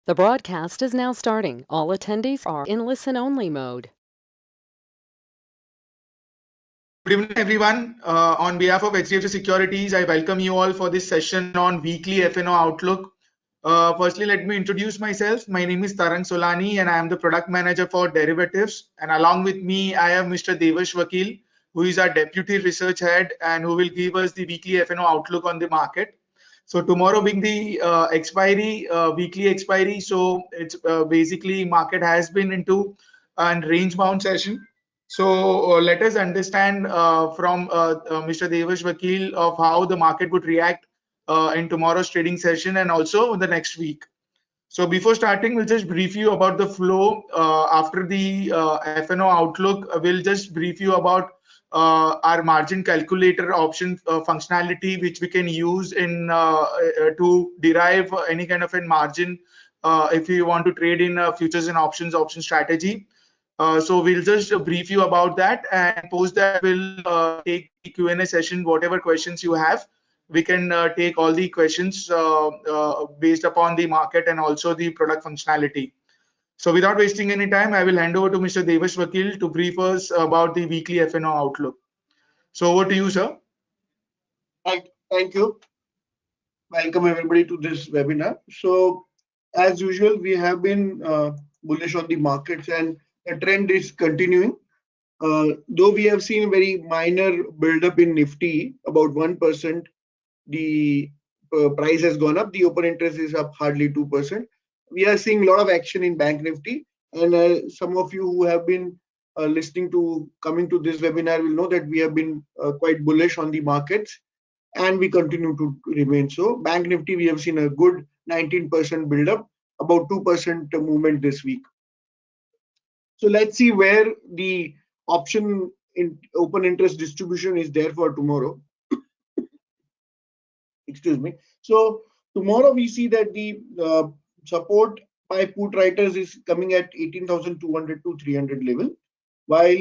The broadcast is now starting. All attendees are in listen-only mode. Good evening, everyone. On behalf of HDFC Securities, I welcome you all for this session on weekly F&O Outlook. Firstly, let me introduce myself. My name is Tarang Solani, and I am the product manager for derivatives. And along with me, I have Mr. Devarsh Vakil, who is our deputy research head and who will give us the weekly F&O Outlook on the market. So tomorrow being the weekly expiry, so it's basically market has been into a range bound session. So let us understand from Mr. Devash Vakil of how the market would react in tomorrow's trading session and also the next week. So before starting, we'll just brief you about the flow. After the F&O outlook, we'll just brief you about our margin calculator option functionality, which we can use in to derive any kind of a margin if you want to trade in futures and option strategy. So we'll just brief you about that, and post that we'll take the Q&A session. Whatever questions you have, we can take all the questions based upon the market and also the product functionality. So without wasting any time, I will hand over to Mr. Devash Vakil to brief us about the weekly F&O outlook. So over to you, sir. Thank you. Welcome everybody to this webinar. So as usual, we have been bullish on the markets and the trend is continuing. Though we have seen a very minor build-up in Nifty, about 1%, the price has gone up. The open interest is up hardly 2%. We are seeing a lot of action in Bank Nifty, and some of you who have been coming to this webinar will know that we have been quite bullish on the markets, and we continue to remain so. Bank Nifty, we have seen a good 19% build-up, about 2% movement this week. So let's see where the option in open interest distribution is there for tomorrow. Excuse me. So tomorrow we see that the support by put writers is coming at 18,200 to 300 level, while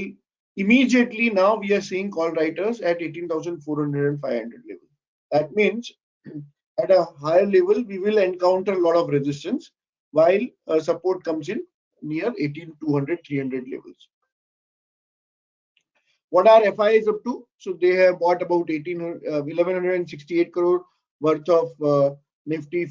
immediately now we are seeing call writers at 18,400 and 500 level. That means at a higher level we will encounter a lot of resistance, while support comes in near 18,200 300 levels. What are FIs up to? So they have bought about 1168 crore worth of Nifty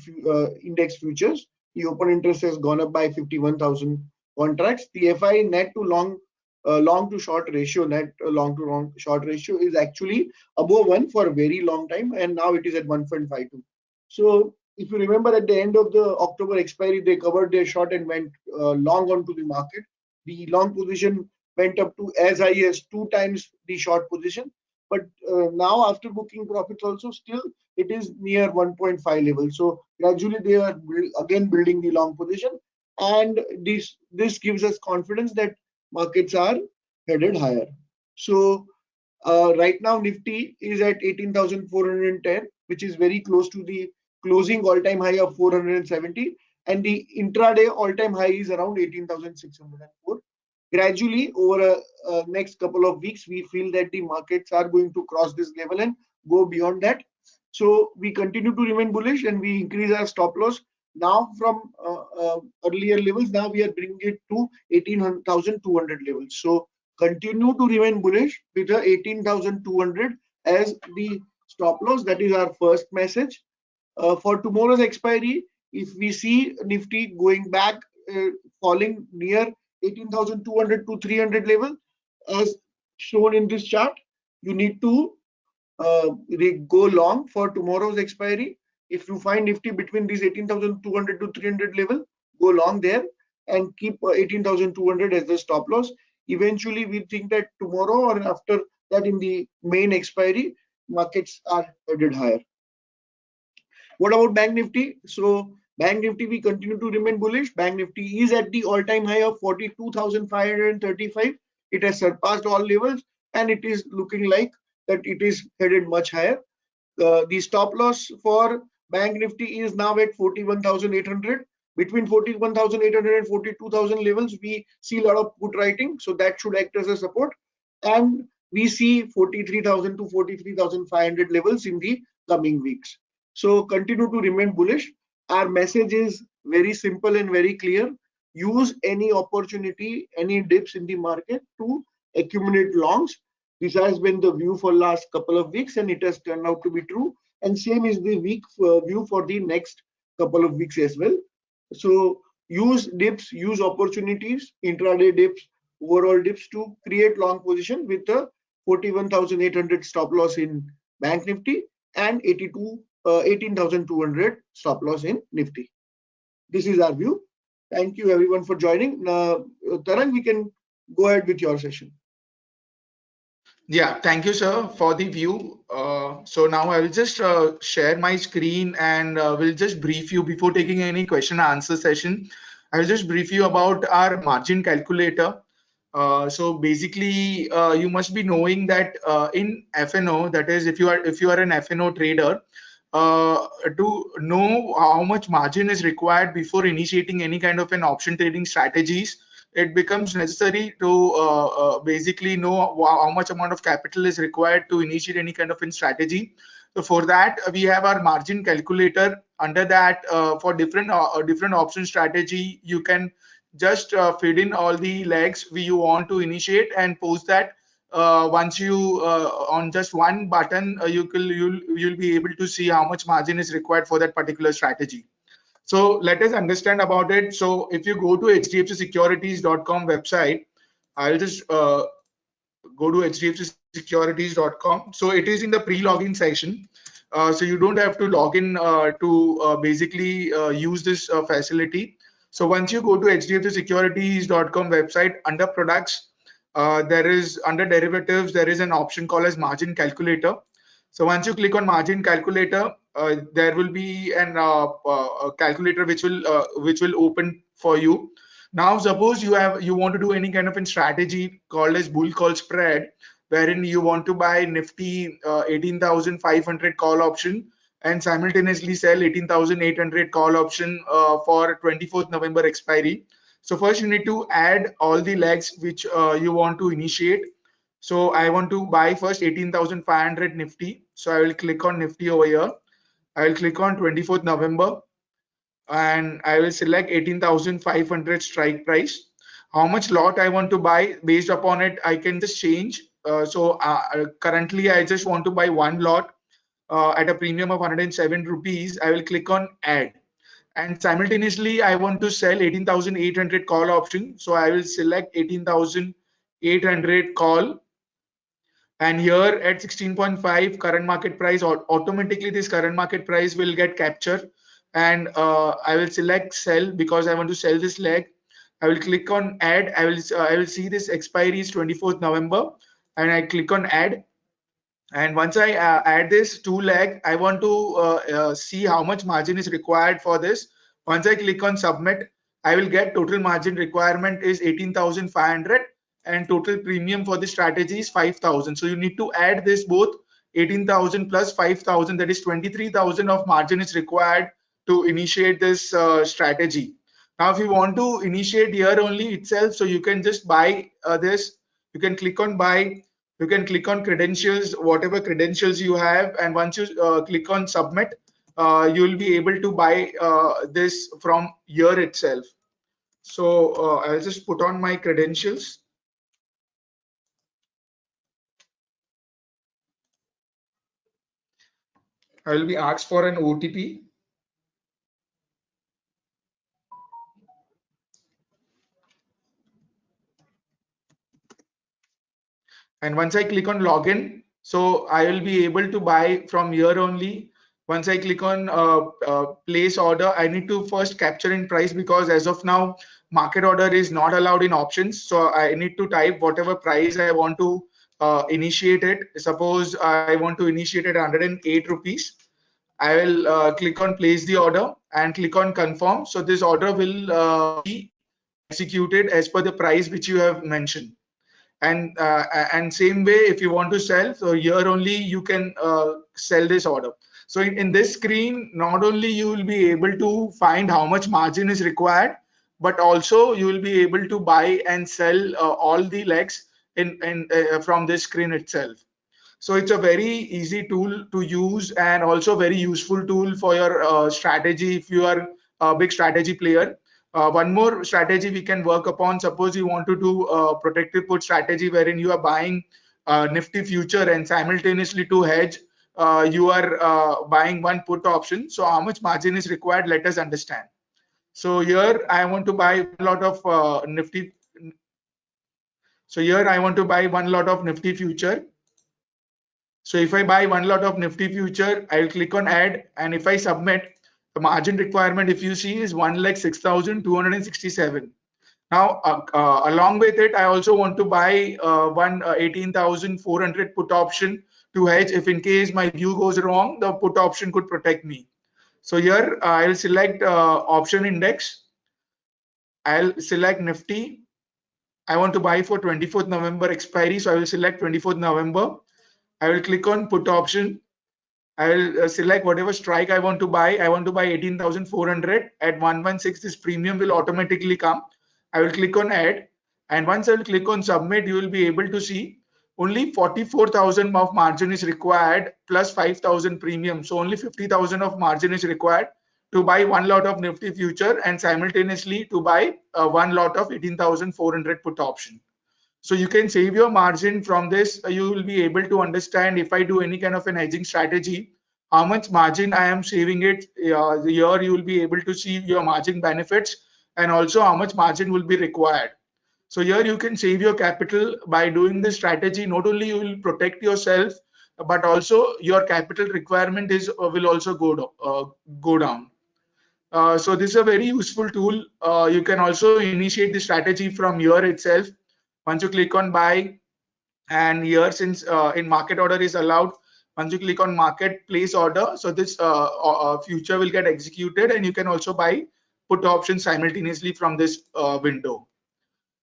index futures. The open interest has gone up by 51,000 contracts. The FI net to long to short ratio, long to short ratio is actually above 1 for a very long time, and now it is at 1.52. So if you remember, at the end of the October expiry, they covered their short and went long onto the market. The long position went up to as high as 2 times the short position, but now after booking profits also, still it is near 1.5 level. So gradually they are again building the long position, and this gives us confidence that markets are headed higher. So right now Nifty is at 18,410, which is very close to the closing all-time high of 470, and the intraday all-time high is around 18,604. Gradually over a next couple of weeks, we feel that the markets are going to cross this level and go beyond that. So we continue to remain bullish, and we increase our stop loss now from earlier levels. Now we are bringing it to 18,200 levels. So continue to remain bullish with the 18,200 as the stop loss. That is our first message. For tomorrow's expiry, if we see Nifty going back, falling near 18,200 to 300 level, as shown in this chart, you need to go long for tomorrow's expiry. If you find Nifty between these 18,200 to 300 level, go long there and keep 18,200 as the stop loss. Eventually, we think that tomorrow or after that in the main expiry, markets are headed higher. What about Bank Nifty? So Bank Nifty, we continue to remain bullish. Bank Nifty is at the all-time high of 42,535. It has surpassed all levels, and it is looking like that it is headed much higher. The stop loss for Bank Nifty is now at 41,800. Between 41,800 and 42,000 levels, we see a lot of put writing, so that should act as a support. And we see 43,000 to 43,500 levels in the coming weeks. So continue to remain bullish. Our message is very simple and very clear. Use any opportunity, any dips in the market to accumulate longs. This has been the view for last couple of weeks, and it has turned out to be true. And same is the view for the next couple of weeks as well. So use dips, use opportunities, intraday dips, overall dips to create long position with a 41,800 stop loss in Bank Nifty and 18,200 stop loss in Nifty. This is our view. Thank you everyone for joining. Tarang, we can go ahead with your session. Yeah, thank you, sir, for the view. So now I will just share my screen and will just brief you before taking any question and answer session. I will just brief you about our margin calculator. So basically, you must be knowing that in F&O, that is, if you are an F&O trader, to know how much margin is required before initiating any kind of an option trading strategies, it becomes necessary to basically know how much amount of capital is required to initiate any kind of a strategy. So for that, we have our margin calculator. Under that, for different option strategy, you can just feed in all the legs you want to initiate and post that. Once you on just one button, you'll be able to see how much margin is required for that particular strategy. So let us understand about it. So if you go to hdfcsecurities.com website, I'll just go to hdfcsecurities.com. So it is in the pre-login section. So you don't have to log in to basically use this facility. So once you go to hdfcsecurities.com website, under products, there is under derivatives, there is an option called as margin calculator. So once you click on margin calculator, there will be an calculator which will open for you. Now suppose you want to do any kind of a strategy called as bull call spread, wherein you want to buy Nifty 18,500 call option and simultaneously sell 18,800 call option for 24th November expiry. So first you need to add all the legs which you want to initiate. So I want to buy first 18,500 Nifty. So I will click on Nifty over here. I will click on 24th November and I will select 18,500 strike price. How much lot I want to buy, based upon it, I can just change. Currently I just want to buy one lot at a premium of 107 rupees. I will click on add. And simultaneously, I want to sell 18,800 call option. So I will select 18,800 call. And here at 16.5 current market price, automatically this current market price will get captured. And I will select sell because I want to sell this leg. I will click on add. I will see this expiry is 24th November, and I click on add. And once I add this two leg, I want to see how much margin is required for this. Once I click on submit, I will get total margin requirement is 18,500 and total premium for the strategy is 5,000. So you need to add this both 18,000 plus 5,000, that is 23,000 of margin is required to initiate this strategy. Now, if you want to initiate here only itself, so you can just buy this. You can click on buy. You can click on credentials, whatever credentials you have, and once you click on submit, you will be able to buy this from here itself. So I'll just put on my credentials. I will be asked for an OTP. And once I click on login, so I will be able to buy from here only. Once I click on place order, I need to first capture in price because as of now, market order is not allowed in options. So I need to type whatever price I want to initiate it. Suppose I want to initiate it 108 rupees. I will click on place the order and click on confirm. So this order will be executed as per the price which you have mentioned. And same way, if you want to sell, so here only you can sell this order. So in this screen, not only you will be able to find how much margin is required, but also you will be able to buy and sell all the legs in from this screen itself. So it's a very easy tool to use and also very useful tool for your strategy if you are a big strategy player. One more strategy we can work upon. Suppose you want to do a protective put strategy wherein you are buying Nifty future and simultaneously to hedge, you are buying one put option. So how much margin is required? Let us understand. So here I want to buy one lot of Nifty. So here I want to buy one lot of Nifty future. So if I buy one lot of Nifty future, I'll click on add, and if I submit, the margin requirement, if you see, is 1,06,267. Now, along with it, I also want to buy one 18,400 put option to hedge. If in case my view goes wrong, the put option could protect me. So here I'll select option index. I'll select Nifty. I want to buy for 24th November expiry, so I will select 24th November. I will click on put option. I will select whatever strike I want to buy. I want to buy 18,400 at 116. This premium will automatically come. I will click on add, and once I will click on submit, you will be able to see only 44,000 of margin is required plus 5,000 premium. So only 50,000 of margin is required to buy one lot of Nifty future and simultaneously to buy one lot of 18,400 put option. So you can save your margin from this. You will be able to understand if I do any kind of an hedging strategy, how much margin I am saving it. Here you will be able to see your margin benefits and also how much margin will be required. So here you can save your capital by doing this strategy. Not only you will protect yourself, but also your capital requirement is will also go down. So this is a very useful tool. You can also initiate the strategy from here itself. Once you click on buy, and here since in market order is allowed, once you click on market place order, so this future will get executed, and you can also buy put options simultaneously from this window.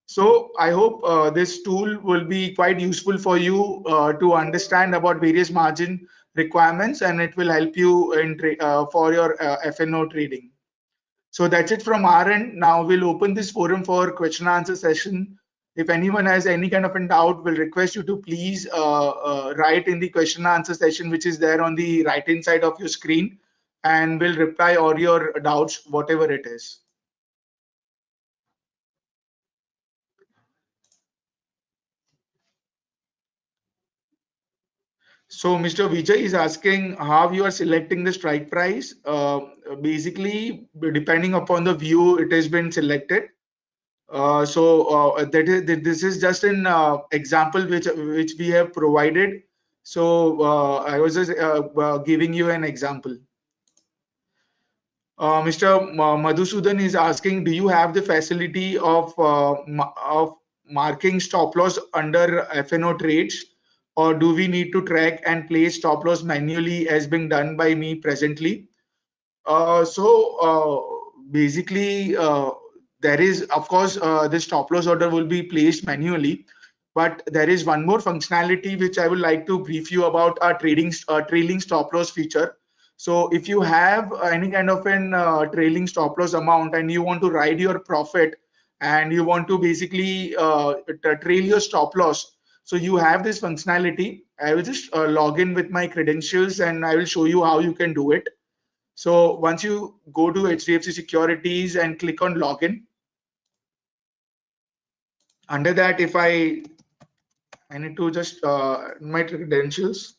So I hope this tool will be quite useful for you to understand about various margin requirements, and it will help you in for your F&O trading. So that's it from our end. Now we'll open this forum for question and answer session. If anyone has any kind of a doubt, we'll request you to please write in the question and answer session, which is there on the right hand side of your screen, and we'll reply all your doubts, whatever it is. So Mr. Vijay is asking how you are selecting the strike price. Basically, depending upon the view, it has been selected. This is just an example which we have provided. So I was just giving you an example. Mr. Madhusudan is asking, do you have the facility of marking stop loss under F&O trades, or do we need to track and place stop loss manually as being done by me presently? Basically, there is, of course, the stop loss order will be placed manually, but there is one more functionality which I would like to brief you about, our trailing stop loss feature. So if you have any kind of an trailing stop loss amount and you want to ride your profit and you want to basically trail your stop loss, so you have this functionality. I will just log in with my credentials and I will show you how you can do it. So once you go to HDFC Securities and click on login, under that, if I need to just my credentials.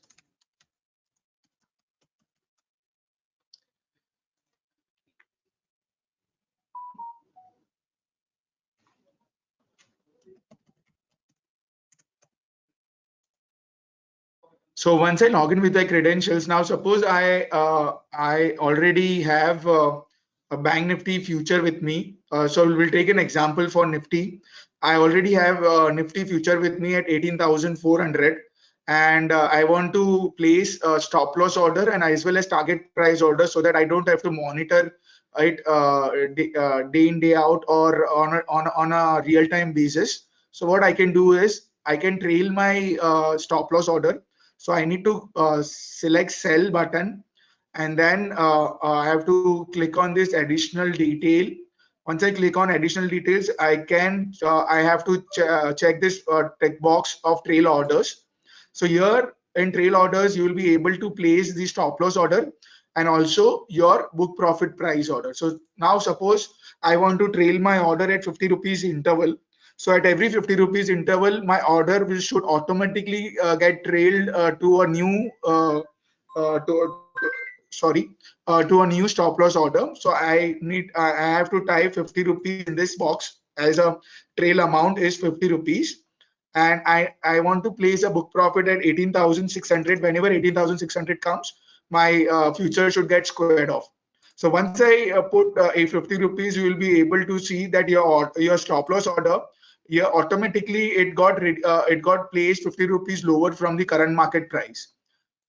So once I log in with my credentials, now suppose I already have a Bank Nifty future with me. So we'll take an example for Nifty. I already have Nifty future with me at 18,400, and I want to place a stop loss order and as well as target price order so that I don't have to monitor it day in day out or on a real time basis. So what I can do is I can trail my stop loss order. So I need to select sell button, and then I have to click on this additional detail. Once I click on additional details, I have to check this text box of trail orders. So here in trail orders, you will be able to place the stop loss order and also your book profit price order. So now suppose I want to trail my order at 50 rupees interval. So at every 50 rupees interval, my order will should automatically get trailed to a new to sorry to a new stop loss order. So I have to type 50 rupees in this box as a trail amount is 50 rupees, and I want to place a book profit at 18,600. Whenever 18,600 comes, my future should get squared off. So once I put a 50 rupees, you will be able to see that your stop loss order, yeah, automatically it got placed 50 rupees lower from the current market price.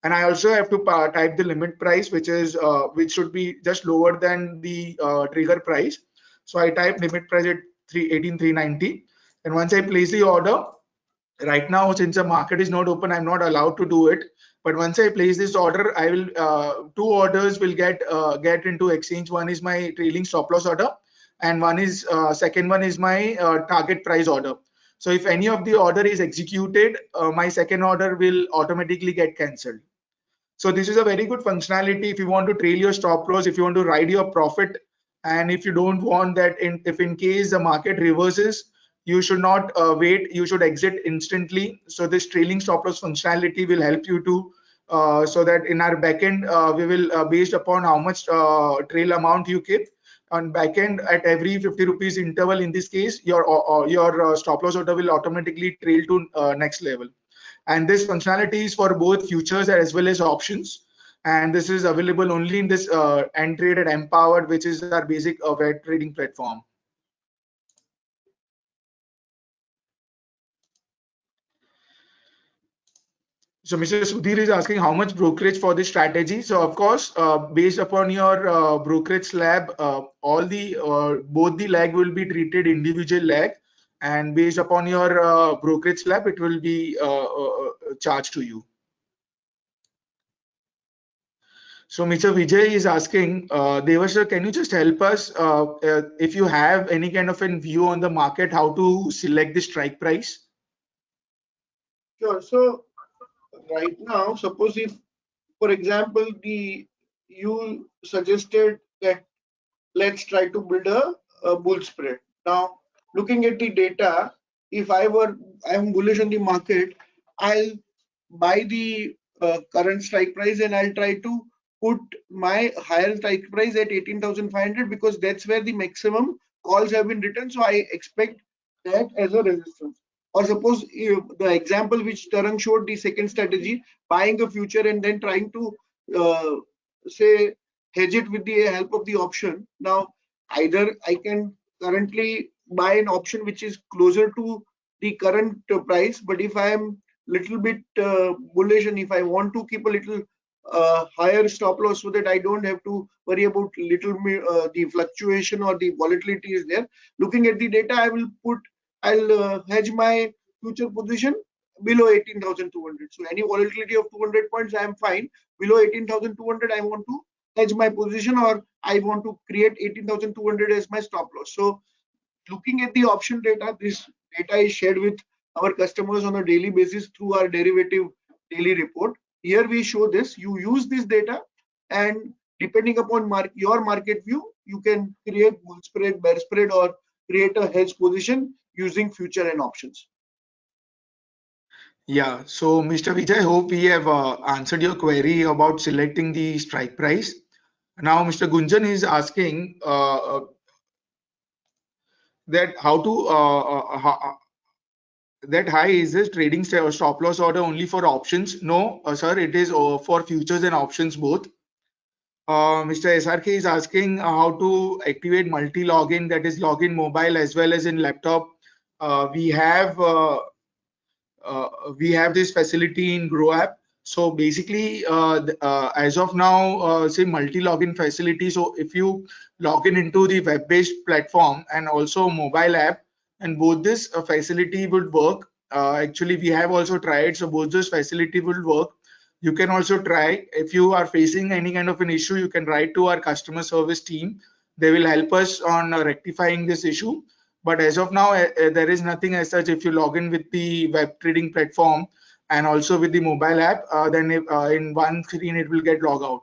And I also have to type the limit price, which should be just lower than the trigger price. So I type limit price at 18,390, and once I place the order, right now since the market is not open, I'm not allowed to do it. But once I place this order, I will two orders will get into exchange. One is my trailing stop loss order, and one is second one is my target price order. So if any of the order is executed, my second order will automatically get cancelled. So this is a very good functionality if you want to trail your stop loss, if you want to ride your profit, and if you don't want that, if in case the market reverses, you should not wait, you should exit instantly. So this trailing stop loss functionality will help you to so that in our backend we will based upon how much trail amount you keep on backend at every 50 rupees interval. In this case, your stop loss order will automatically trail to next level. And this functionality is for both futures as well as options, and this is available only in this end traded empowered, which is our basic web trading platform. So Mr. Sudhir is asking how much brokerage for this strategy. So of course, based upon your brokerage slab, all the both the lag will be treated individual lag, and based upon your brokerage slab, it will be charged to you. So Mr. Vijay is asking, Devarsh sir, can you just help us if you have any kind of a view on the market, how to select the strike price? Sure. So right now, suppose if, for example, you suggested that let's try to build a bull spread. Now, looking at the data, if I'm bullish on the market, I'll buy the current strike price and I'll try to put my higher strike price at 18,500 because that's where the maximum calls have been written. So I expect that as a resistance. Or suppose the example which Tarang showed, the second strategy, buying a future and then trying to say hedge it with the help of the option. Now, either I can currently buy an option which is closer to the current price, but if I am little bit bullish and if I want to keep a little higher stop loss so that I don't have to worry about the fluctuation or the volatility is there. Looking at the data, I'll hedge my future position below 18,200. So any volatility of 200 points, I am fine. Below 18,200, I want to hedge my position or I want to create 18,200 as my stop loss. So looking at the option data, this data is shared with our customers on a daily basis through our derivative daily report. Here we show this. You use this data, and depending upon your market view, you can create bull spread, bear spread, or create a hedge position using future and options. Yeah, so Mr. Vijay, hope we have answered your query about selecting the strike price. Now, Mr. Gunjan is asking that how to that high is this trading stop loss order only for options? No, sir, it is for futures and options both. Mr. SRK is asking how to activate multi-login, that is login mobile as well as in laptop. We have this facility in Grow app. So basically, as of now, say multi-login facility. So if you log in into the web-based platform and also mobile app, and both this facility would work. Actually, we have also tried. So both this facility will work. You can also try. If you are facing any kind of an issue, you can write to our customer service team. They will help us on rectifying this issue. But as of now, there is nothing as such. If you log in with the web trading platform, and also with the mobile app, then in one screen it will get log out.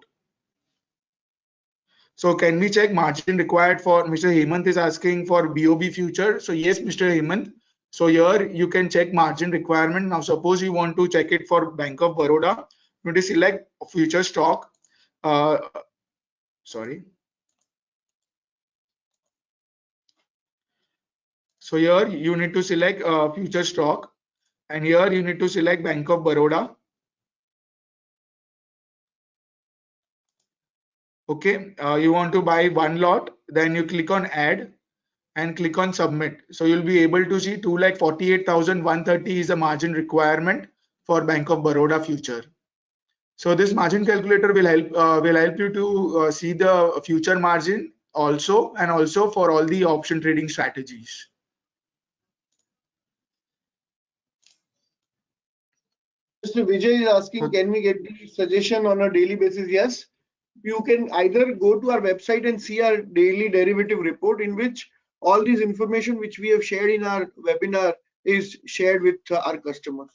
So can we check margin required for Mr. Hemant is asking for BOB future. So yes, Mr. Hemant. So here you can check margin requirement. Now suppose you want to check it for Bank of Baroda. You need to select future stock. Sorry. So here you need to select future stock, and here you need to select Bank of Baroda. Okay, you want to buy one lot, then you click on add and click on submit. So you'll be able to see 2,48,130 is the margin requirement for Bank of Baroda future. So this margin calculator will help you to see the future margin also, and also for all the option trading strategies. Mr. Vijay is asking, can we get the suggestion on a daily basis? Yes. You can either go to our website and see our daily derivative report, in which all this information which we have shared in our webinar is shared with our customers.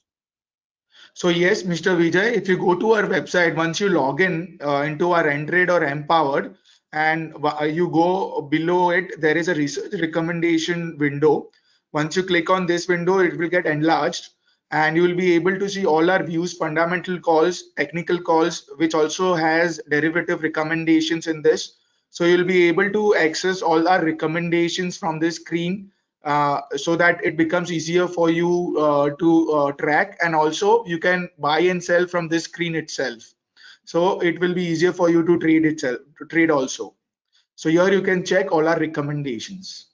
So yes, Mr. Vijay, if you go to our website, once you log in into our Entrade or Empowered, and you go below it, there is a research recommendation window. Once you click on this window, it will get enlarged, and you will be able to see all our views, fundamental calls, technical calls, which also has derivative recommendations in this. So you'll be able to access all our recommendations from this screen, so that it becomes easier for you to track, and also you can buy and sell from this screen itself. So it will be easier for you to trade also. So here you can check all our recommendations.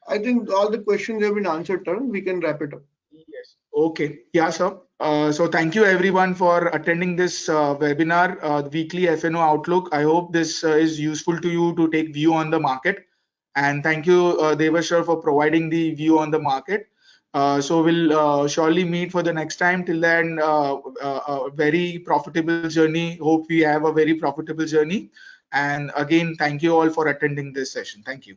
I think all the questions have been answered, Tarang. We can wrap it up. Yes. Okay. Yeah, sir. So thank you everyone for attending this webinar, weekly F&O Outlook. I hope this is useful to you to take view on the market. And thank you, Devarsh sir, for providing the view on the market. So we'll surely meet for the next time. Till then, a very profitable journey. Hope we have a very profitable journey. And again, thank you all for attending this session. Thank you.